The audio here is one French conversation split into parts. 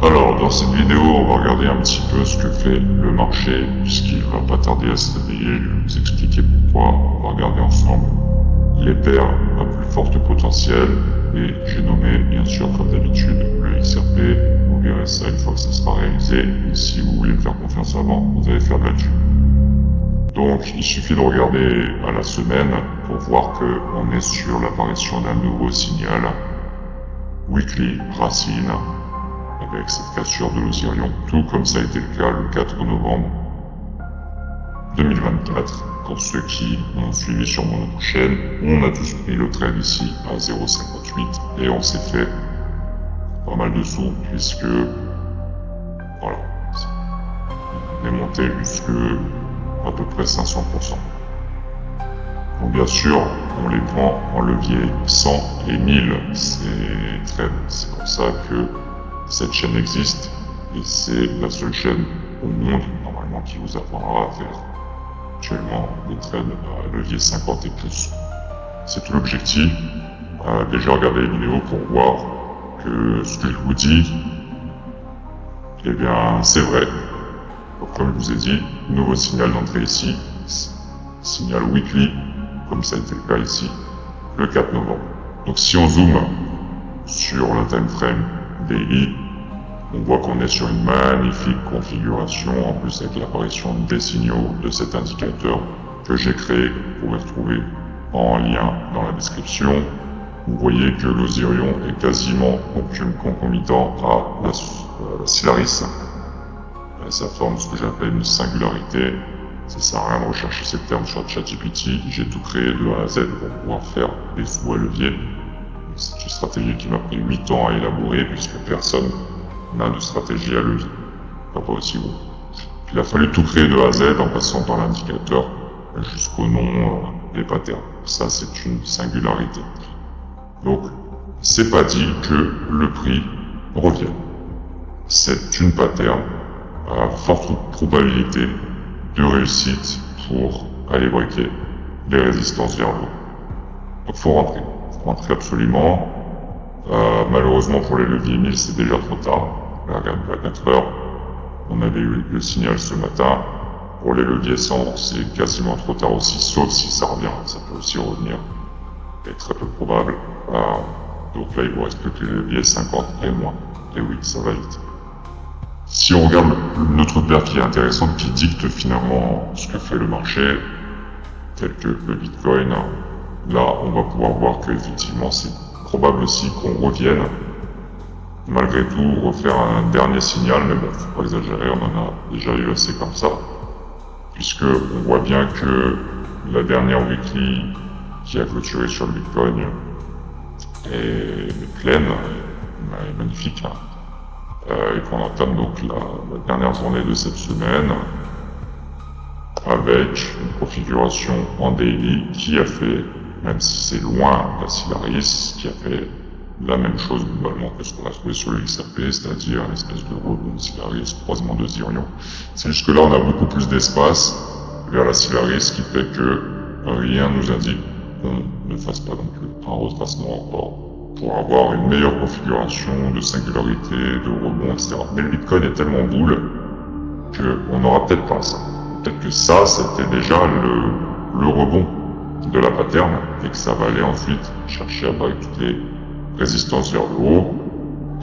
Alors, dans cette vidéo, on va regarder un petit peu ce que fait le marché, puisqu'il va pas tarder à se réveiller. Je vais vous expliquer pourquoi. On va regarder ensemble les paires à plus fort potentiel, et j'ai nommé, bien sûr, comme d'habitude, le XRP. Vous verrez ça une fois que ça sera réalisé. Et si vous voulez me faire confiance avant, vous allez faire de la thune. Donc, il suffit de regarder à la semaine pour voir qu'on est sur l'apparition d'un nouveau signal, weekly racine, avec cette cassure de l'Osirion, tout comme ça a été le cas le 4 novembre 2024. Pour ceux qui ont suivi sur mon autre chaîne, on a tous pris le trade ici à 0,58 et on s'est fait pas mal de sous puisque voilà, on est monté jusque à peu près 500%. Donc bien sûr, on les prend en levier 100 et 1000 ces trades. C'est pour ça que cette chaîne existe et c'est la seule chaîne au monde normalement qui vous apprendra à faire actuellement des trades à levier 50 et plus. C'est tout l'objectif. Déjà regardez les vidéos pour voir que ce que je vous dis, eh bien c'est vrai. Donc, comme je vous ai dit, nouveau signal d'entrée ici, signal weekly, comme ça a été le cas ici, le 4 novembre. Donc si on zoome sur la time frame daily, on voit qu'on est sur une magnifique configuration, en plus avec l'apparition des signaux de cet indicateur que j'ai créé, que vous pouvez retrouver en lien dans la description. Vous voyez que l'Osirion est quasiment concomitant à la Solaris. Ça forme ce que j'appelle une singularité. Ça sert à rien de rechercher ces termes sur ChatGPT. J'ai tout créé de A à Z pour pouvoir faire des sous à levier. C'est une stratégie qui m'a pris 8 ans à élaborer puisque personne n'a de stratégie à levier. Pas aussi haut. Il a fallu tout créer de A à Z en passant par l'indicateur jusqu'au nom des patterns. Ça, c'est une singularité. Donc, c'est pas dit que le prix revienne. C'est une pattern à forte probabilité de réussite pour aller breaker les résistances vers le haut. Donc, faut rentrer absolument. Malheureusement pour les leviers 1000 c'est déjà trop tard. Regarde à 4 heures, on avait eu le signal ce matin. Pour les leviers 100 c'est quasiment trop tard aussi, sauf si ça revient, ça peut aussi revenir, c'est très peu probable. Donc là il vous reste plus que les leviers 50 et moins, et oui ça va vite. Si on regarde notre paire qui est intéressante, qui dicte finalement ce que fait le marché, tel que le Bitcoin, là on va pouvoir voir qu'effectivement c'est probable aussi qu'on revienne, malgré tout, refaire un dernier signal, mais bon, faut pas exagérer, on en a déjà eu assez comme ça, puisque on voit bien que la dernière weekly qui a clôturé sur le Bitcoin est pleine, est magnifique, hein. Et qu'on entame donc la dernière journée de cette semaine avec une configuration en daily qui a fait, même si c'est loin la Solaris, qui a fait la même chose globalement que ce qu'on a trouvé sur le XRP, c'est-à-dire une espèce de rebond de Solaris, croisement de Sirion. C'est juste que là on a beaucoup plus d'espace vers la Solaris, qui fait que rien nous indique qu'on ne fasse pas non plus un retracement encore pour avoir une meilleure configuration de singularité, de rebond, etc. Mais le Bitcoin est tellement boule qu'on n'aura peut-être pas ça. Peut-être que ça, c'était déjà le rebond de la pattern et que ça va aller ensuite chercher à battre toutes les résistances vers le haut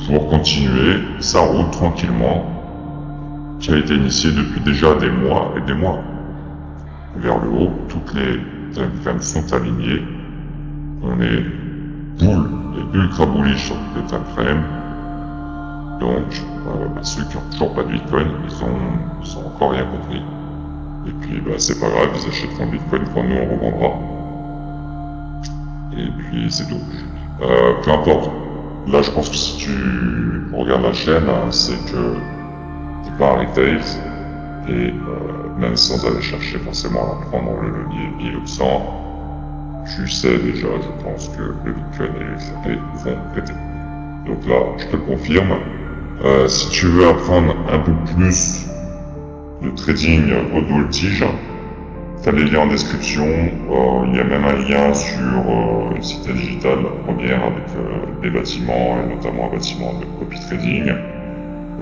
pour continuer sa route tranquillement qui a été initiée depuis déjà des mois et des mois vers le haut. Toutes les timeframes sont alignées. On est boule et ultra bullish sur toutes les timeframes. Donc, ceux qui n'ont toujours pas de Bitcoin, ils ont encore rien compris. Et puis, c'est pas grave, ils achèteront le Bitcoin quand nous on revendra. Et puis, c'est tout. Peu importe. Là, je pense que si tu regardes la chaîne, c'est que t'es pas un retail. Et même sans aller chercher forcément à prendre le levier 1000 ou 100, tu sais déjà, je pense que le Bitcoin et les XRP vont péter. Donc là, je te le confirme. Si tu veux apprendre un peu plus de trading voltige, tu as les liens en description. Il y a même un lien sur Cité Digital, la première, avec des bâtiments, et notamment un bâtiment de copy trading.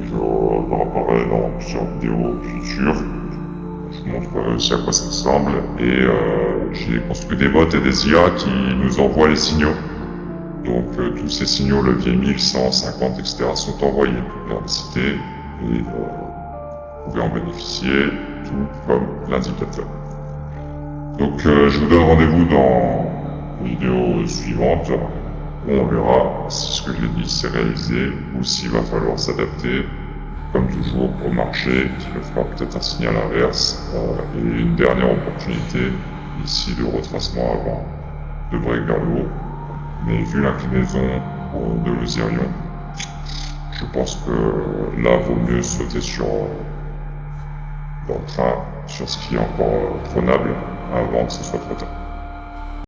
Je le reparlerai dans plusieurs vidéos futures. Je vous montrerai aussi à quoi ça ressemble. Et j'ai construit des bots et des IA qui nous envoient les signaux. Donc tous ces signaux, levier 1000, 150, etc. sont envoyés vers les cités et vous pouvez en bénéficier, tout comme l'indicateur. Donc je vous donne rendez-vous dans la vidéo suivante où on verra si ce que j'ai dit s'est réalisé ou s'il va falloir s'adapter, comme toujours, au marché, qui me fera peut-être un signal inverse et une dernière opportunité ici de retracement avant de break vers le haut. Mais vu l'inclinaison de l'Osirion, je pense que là, vaut mieux sauter dans le train, sur ce qui est encore prenable, avant que ce soit trop tard.